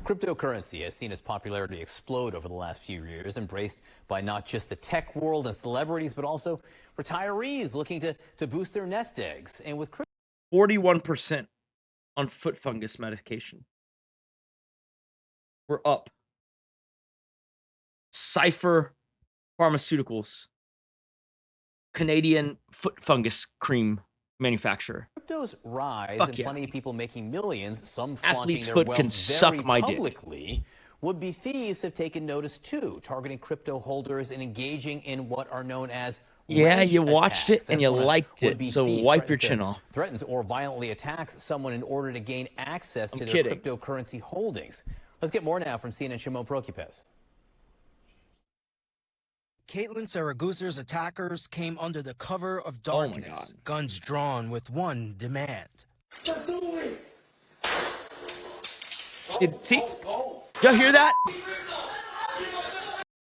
Cryptocurrency has seen its popularity explode over the last few years, embraced by not just the tech world and celebrities, but also retirees looking to boost their nest eggs. And with 41% on foot fungus medication. We're up. Cypher Pharmaceuticals, Canadian foot fungus cream manufacturer. Crypto's rise Fuck and yeah. plenty of people making millions, some Athlete's flaunting their foot can wealth suck very my dick. publicly. Would-be thieves have taken notice too, targeting crypto holders and engaging in what are known as Yeah, wrench you watched attacks. it and That's you when a liked it, would-be so thief wipe your threatens chin to- off. Threatens or violently attacks someone in order to gain access to their kidding. cryptocurrency holdings. Let's get more now from CNN Shimon Prokupecz. Caitlin Saragusa's attackers came under the cover of darkness, guns drawn with one demand. See? Did y'all hear that?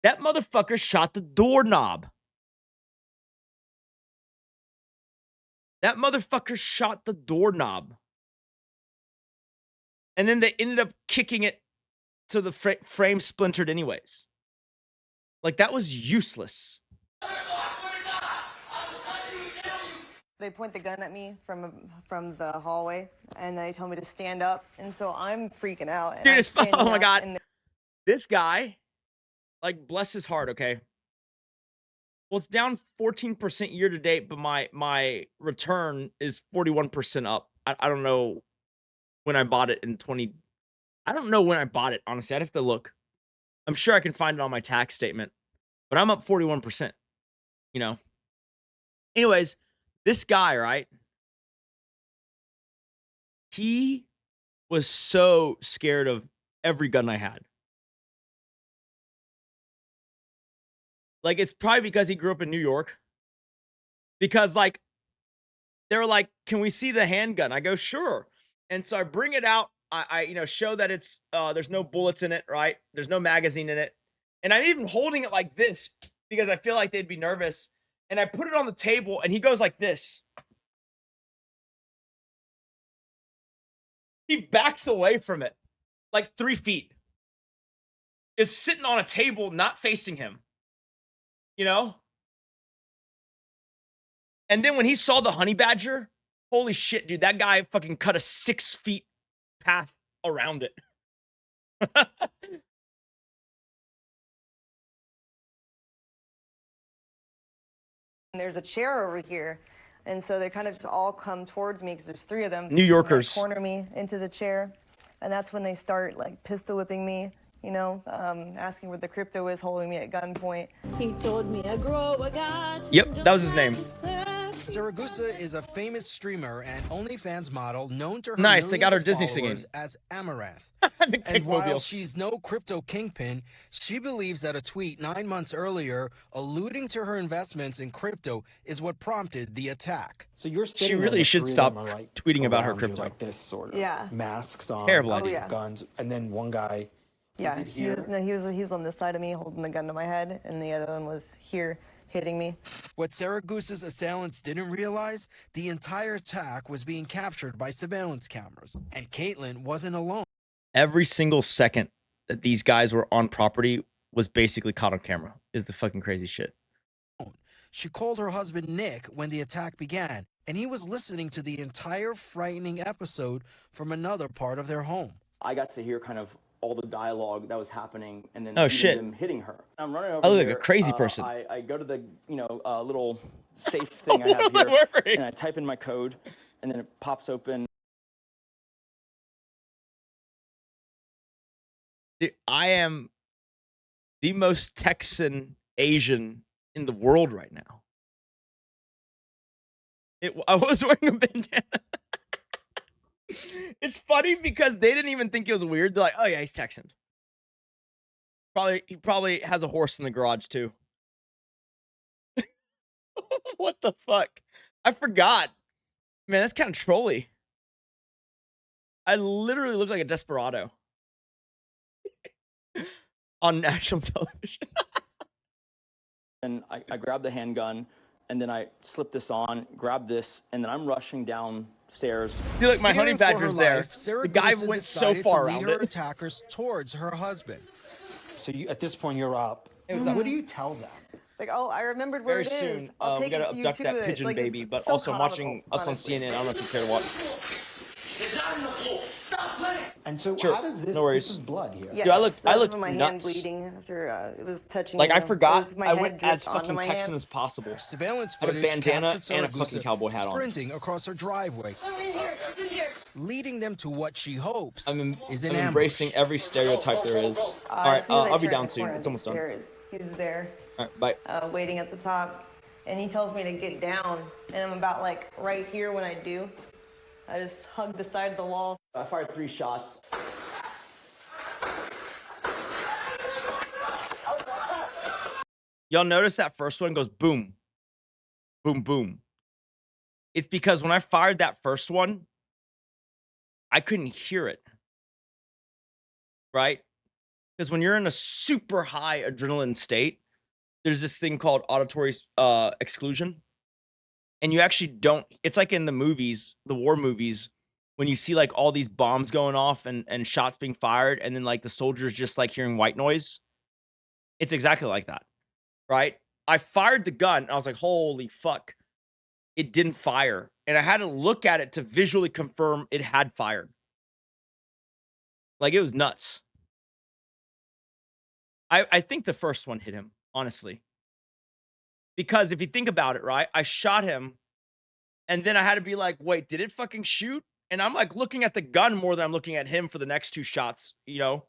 That motherfucker shot the doorknob. That motherfucker shot the doorknob. And then they ended up kicking it so the frame splintered anyways. Like, that was useless. They point the gun at me from the hallway, and they told me to stand up, and so I'm freaking out. Dude, it's fun. Oh my God. This guy, like, bless his heart, okay? Well, it's down 14% year to date, but my return is 41% up. I don't know when I bought it in 20. I don't know when I bought it, honestly. I'd have to look. I'm sure I can find it on my tax statement, but I'm up 41%, you know? Anyways, this guy, right? He was so scared of every gun I had. Like, it's probably because he grew up in New York. Because, like, they were like, can we see the handgun? I go, sure. And so I bring it out. I show that it's, there's no bullets in it, right? There's no magazine in it. And I'm even holding it like this because I feel like they'd be nervous. And I put it on the table and he goes like this. He backs away from it like 3 feet. Is sitting on a table, not facing him. You know? And then when he saw the honey badger, holy shit, dude, that guy fucking cut a 6 feet path around it. There's a chair over here, and so they kind of just all come towards me because there's 3 of them. New Yorkers. They corner me into the chair, and that's when they start like pistol whipping me. You know, asking where the crypto is, holding me at gunpoint. He told me I grow, I got. Yep, that was his name. Saragusa is a famous streamer and OnlyFans model known to her Nice, they got her millions of Disney singing. followers as Amouranth. The And while kickmobile. she's no crypto kingpin, she believes that a tweet 9 months earlier alluding to her investments in crypto is what prompted the attack. So you're She sitting there, really the should 3 of stop them are, like, tweeting about her around you crypto. like this, sort of. Yeah. Masks on. Terrible Oh, idea. yeah. Guns, and then one guy. Yeah, is it he here? was, no, he was on this side of me holding the gun to my head, and the other one was here hitting me. What Saragusa's assailants didn't realize, the entire attack was being captured by surveillance cameras, and Caitlin wasn't alone. Every single second that these guys were on property was basically caught on camera. Is the fucking crazy shit. She called her husband Nick when the attack began, and he was listening to the entire frightening episode from another part of their home. I got to hear kind of all the dialogue that was happening, and then Oh, even shit. them hitting her. I'm running over I look like here, a crazy person. I go to the little safe thing I have Don't here, worry. and I type in my code, and then it pops open. Dude, I am the most Texan Asian in the world right now. I was wearing a bandana. It's funny because they didn't even think it was weird. They're like, "Oh yeah, he's Texan. He probably has a horse in the garage too." What the fuck? I forgot. Man, that's kind of trolly. I literally look like a desperado on national television. And I grab the handgun, and then I slip this on, grab this, and then I'm rushing down stairs. Dude, like my honey Fearing for her badger's there. life, The guy Saragusa went so decided far to lead around her it. attackers towards her husband. So you, at this point, you're up. Hey, what's up? What do you tell them? Like, oh, I remembered where Very it is. soon, I'll we take gotta it to you abduct too. that pigeon Like, baby, it's but so also I'm watching comical, us on honestly. CNN. I don't know if you care to watch. And so Sure, how does this? no worries. This is blood here. Yes, Dude, I look that's when my hand nuts. bleeding after it was touching. Like me. I It forgot. was- my I head went dripped as onto fucking my Texan hand. as possible. Surveillance I had a footage bandana captured and a fucking Saragusa cowboy hat on. sprinting across her driveway, leading them to what she hopes I'm is an embracing ambush. every stereotype there is. All As right, soon as I I'll be turn down the soon. corner It's of almost the done. stairs, he's there, All right, bye. waiting at the top, and he tells me to get down, and I'm about like right here when I do. I just hug the side of the wall. I fired 3 shots. Y'all notice that first one goes boom, boom, boom. It's because when I fired that first one, I couldn't hear it. Right? Because when you're in a super high adrenaline state, there's this thing called auditory exclusion. And you actually don't, it's like in the movies, the war movies, when you see like all these bombs going off and shots being fired, and then like the soldiers just like hearing white noise. It's exactly like that. Right? I fired the gun and I was like, holy fuck. It didn't fire. And I had to look at it to visually confirm it had fired. Like it was nuts. I think the first one hit him, honestly. Because if you think about it, right? I shot him and then I had to be like, wait, did it fucking shoot? And I'm like looking at the gun more than I'm looking at him for the next 2 shots, you know?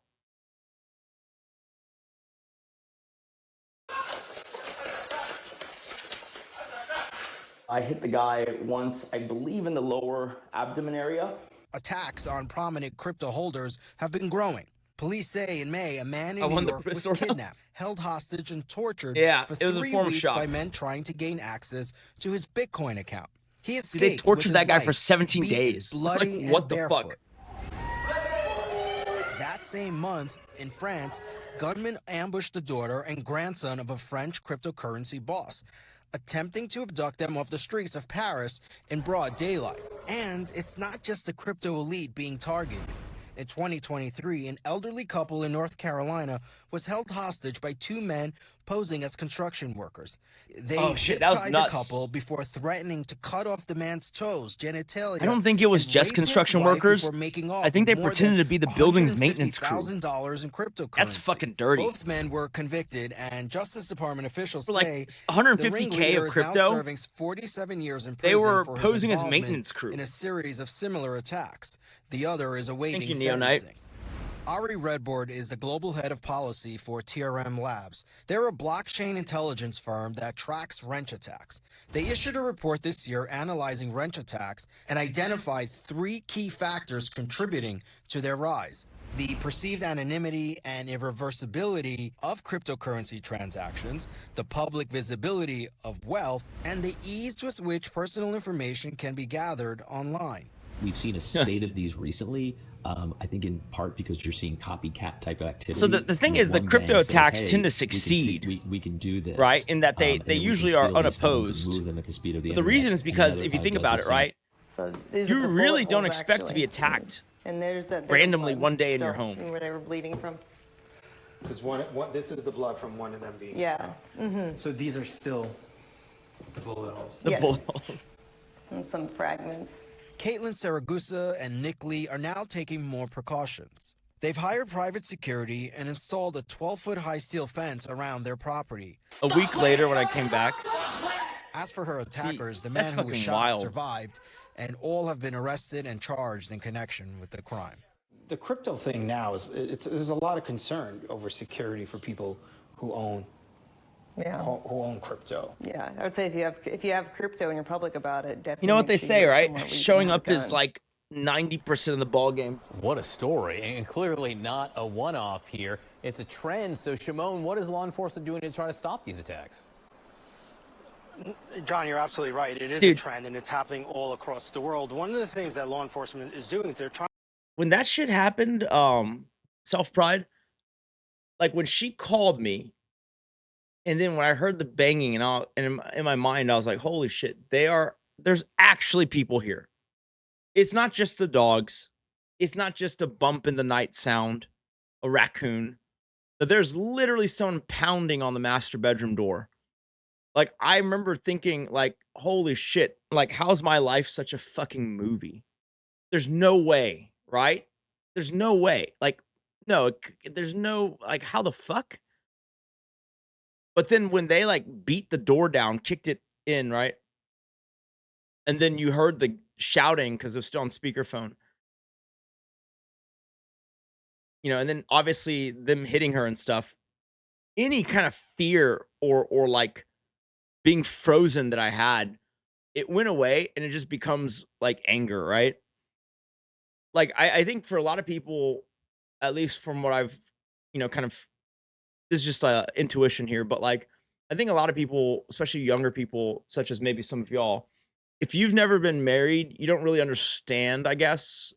I hit the guy once, I believe in the lower abdomen area. Attacks on prominent crypto holders have been growing. Police say in May, a man in I New won the York was pistol round. kidnapped, held hostage, and tortured Yeah, for it was a 3 form of weeks shock. by men trying to gain access to his Bitcoin account. He escaped. They tortured with that his guy for life 17 beaten, days. bloody Like, what and the fuck? barefoot. That same month, in France, gunmen ambushed the daughter and grandson of a French cryptocurrency boss, attempting to abduct them off the streets of Paris in broad daylight. And it's not just the crypto elite being targeted. In 2023, an elderly couple in North Carolina was held hostage by 2 men posing as construction workers. They Oh, shit, that was zip-tied nuts. the couple before threatening to cut off the man's toes, genitalia. I don't think it was and just rape his construction wife workers. before making off I think with they more pretended than to be the building's maintenance crew. $150,000 in cryptocurrency. That's fucking dirty. Both men were convicted, and Justice Department officials For like say 150K the ringleader of is now crypto, serving 47 years in they prison were for his posing as involvement maintenance crew. in a series of similar attacks. The other is awaiting Thank you, Neonite. sentencing. Ari Redboard is the global head of policy for TRM Labs. They're a blockchain intelligence firm that tracks wrench attacks. They issued a report this year analyzing wrench attacks and identified 3 key factors contributing to their rise: the perceived anonymity and irreversibility of cryptocurrency transactions, the public visibility of wealth, and the ease with which personal information can be gathered online. We've seen a spate of these recently. I think in part because you're seeing copycat type of activity. So the thing is, the one crypto gang says, attacks "Hey, tend to we can succeed, we can do this, right? In that and then they we can usually are steal these funds and unopposed. move them at the speed of the But the internet." reason is And the because other if you guy think does about the it, same. right, So these are you the really bullet don't holes, expect to be actually. attacked And there's that randomly blood one day in your still, home. where they were bleeding from. Because this is the blood from one of them being. Yeah. So these are still the bullet holes. The Yes. bullet holes. And some fragments. Caitlin Saragusa and Nick Lee are now taking more precautions. They've hired private security and installed a 12-foot high steel fence around their property. A week later, when I came back, As for her attackers, the that's man who was fucking shot wild. survived, and all have been arrested and charged in connection with the crime. The crypto thing now is there's a lot of concern over security for people who own Yeah. who own crypto. Yeah. I would say if you have crypto and you're public about it, definitely. you know what make they sure say, you're right? somewhere where you can Showing have up a is gun. like 90% of the ball game. What a story, and clearly not a one-off here. It's a trend. So, Shimon, what is law enforcement doing to try to stop these attacks? John, you're absolutely right. It is Dude. a trend, and it's happening all across the world. One of the things that law enforcement is doing is they're trying. When that shit happened, self-pride, like when she called me, and then when I heard the banging, and in my mind, I was like, holy shit, there's actually people here. It's not just the dogs. It's not just a bump in the night sound, a raccoon. But there's literally someone pounding on the master bedroom door. Like, I remember thinking, like, holy shit, like, how's my life such a fucking movie? There's no way, right? There's no way. Like, no, there's no, like, how the fuck? But then when they, like, beat the door down, kicked it in, right? And then you heard the shouting because it was still on speakerphone. You know, and then obviously them hitting her and stuff. Any kind of fear or like being frozen that I had, it went away and it just becomes like anger, right? Like I think for a lot of people, at least from what I've, kind of, this is just a intuition here, but like I think a lot of people, especially younger people, such as maybe some of y'all, if you've never been married, you don't really understand, I guess.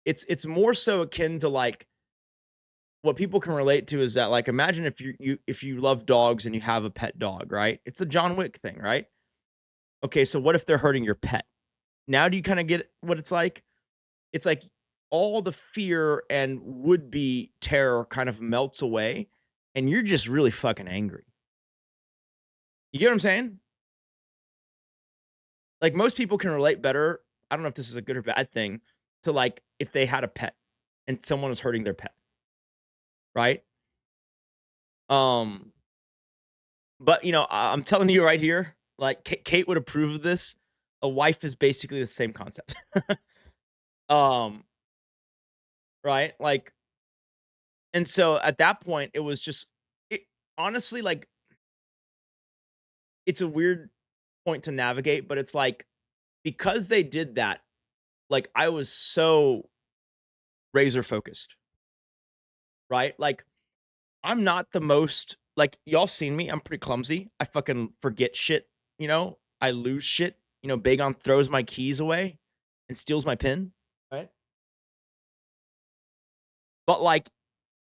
It's more so akin to like what people can relate to is that like imagine if you love dogs and you have a pet dog, right? It's a John Wick thing, right? Okay, so what if they're hurting your pet? Now do you kind of get what it's like? It's like all the fear and would-be terror kind of melts away and you're just really fucking angry. You get what I'm saying? Like most people can relate better. I don't know if this is a good or bad thing to like if they had a pet and someone was hurting their pet. Right? But I'm telling you right here, like Kate would approve of this. A wife is basically the same concept. um, right? Like, and so at that point, it was just honestly like it's a weird point to navigate, but it's like because they did that, like I was so razor focused, right? Like I'm not the most like y'all seen me. I'm pretty clumsy. I fucking forget shit, I lose shit. Bagon throws my keys away and steals my pin, right? But like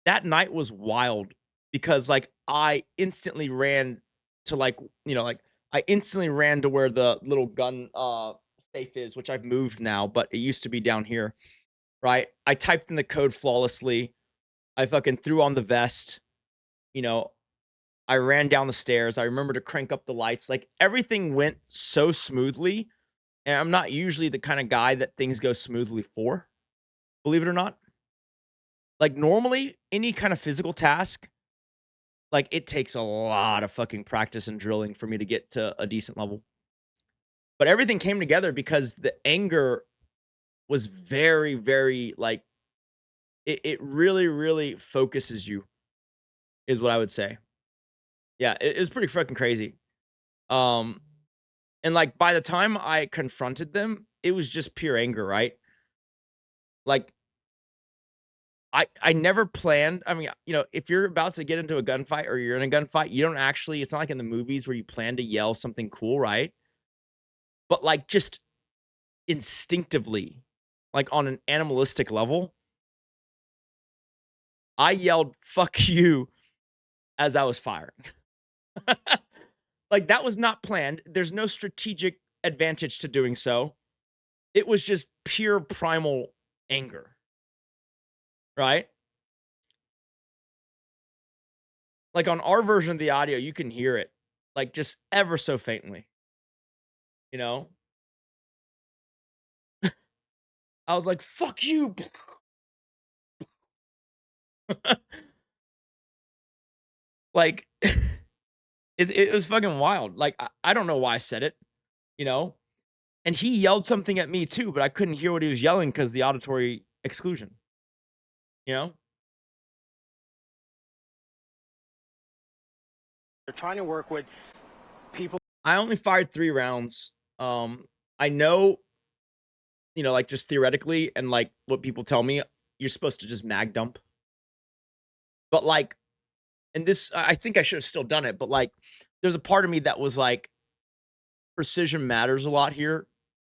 that night was wild because like I instantly ran to like I instantly ran to where the little gun safe is, which I've moved now, but it used to be down here, right? I typed in the code flawlessly. I fucking threw on the vest, I ran down the stairs. I remember to crank up the lights. Like everything went so smoothly. And I'm not usually the kind of guy that things go smoothly for, believe it or not. Like normally, any kind of physical task, like it takes a lot of fucking practice and drilling for me to get to a decent level. But everything came together because the anger was very, very like, it really, really focuses you, is what I would say. Yeah, it was pretty fucking crazy. And like by the time I confronted them, it was just pure anger, right? Like I never planned. I mean, if you're about to get into a gunfight or you're in a gunfight, you don't actually, it's not like in the movies where you plan to yell something cool, right? But like just instinctively, like on an animalistic level, I yelled "fuck you" as I was firing. Like that was not planned. There's no strategic advantage to doing so. It was just pure primal anger. Right? Like on our version of the audio, you can hear it like just ever so faintly. I was like, "Fuck you." Like it was fucking wild. Like I don't know why I said it, you know? And he yelled something at me too, but I couldn't hear what he was yelling because the auditory exclusion. You know? They're trying to work with people. I only fired 3 rounds. I know, like just theoretically and like what people tell me, you're supposed to just mag dump. But like, and this, I think I should have still done it, but like, there's a part of me that was like, precision matters a lot here,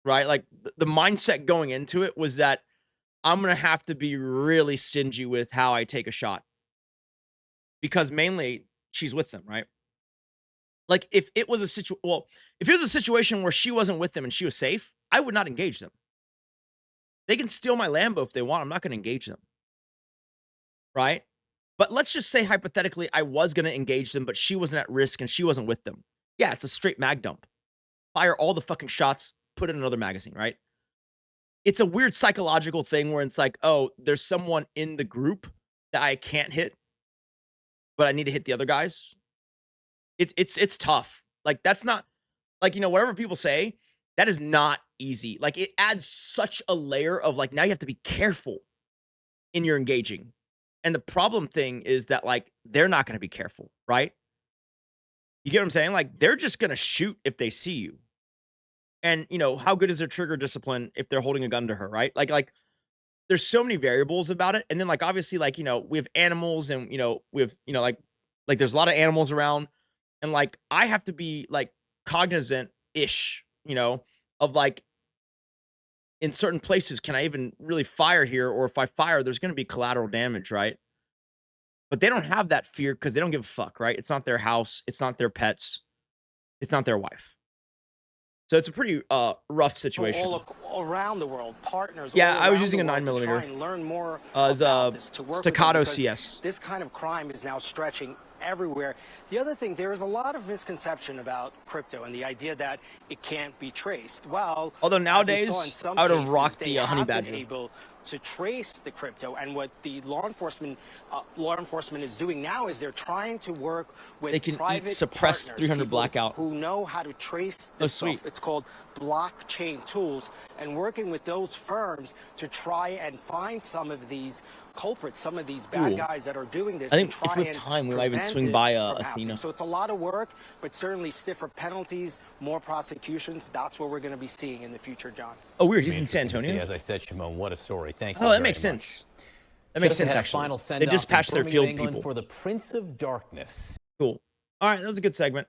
right? Like the mindset going into it was that I'm going to have to be really stingy with how I take a shot because mainly she's with them, right? Like if it was a situation where she wasn't with them and she was safe, I would not engage them. They can steal my Lambo if they want. I'm not going to engage them. Right? But let's just say hypothetically I was going to engage them, but she wasn't at risk and she wasn't with them. Yeah, it's a straight mag dump. Fire all the fucking shots, put in another magazine, right? It's a weird psychological thing where it's like, oh, there's someone in the group that I can't hit, but I need to hit the other guys. It's tough. Like, that's not, like, you know, whatever people say, that is not easy. Like, it adds such a layer of, like, now you have to be careful in your engaging. And the problem thing is that, like, they're not going to be careful, right? You get what I'm saying? Like, they're just going to shoot if they see you. And, you know, how good is their trigger discipline if they're holding a gun to her, right? Like, there's so many variables about it. And then, like, obviously, like, you know, we have animals and, you know, we have, you know, like there's a lot of animals around. And, like, I have to be, like, cognizant-ish, you know, of, like, in certain places, can I even really fire here? Or if I fire, there's going to be collateral damage, right? But they don't have that fear because they don't give a fuck, right? It's not their house. It's not their pets. It's not their wife. So it's a pretty rough situation. All around the world, partners. Yeah, all I was around using the a world 9mm. to try and learn more as about this, to work with Staccato them, because CS. This kind of crime is now stretching everywhere. The other thing, there is a lot of misconception about crypto and the idea that it can't be traced. Well, although nowadays I would have rocked the honey badger. Able to trace the crypto, and what the law enforcement is doing now is they're trying to work with they can private eat suppressed partners, 300 people blackout who know how to trace this stuff. It's called blockchain tools, and working with those firms to try and find some of these culprits, some of these bad guys that are doing this. I think to try if we have and time, we might even swing by Athena. So it's a lot of work, but certainly stiffer penalties, more prosecutions. That's what we're going to be seeing in the future, John. Oh, weird. He's in San Antonio. See, as I said, Shimon, what a story. Thank you. Oh, that very makes much. sense. That makes sense, actually. They dispatched their field people for the Prince of Darkness. Cool. All right, that was a good segment.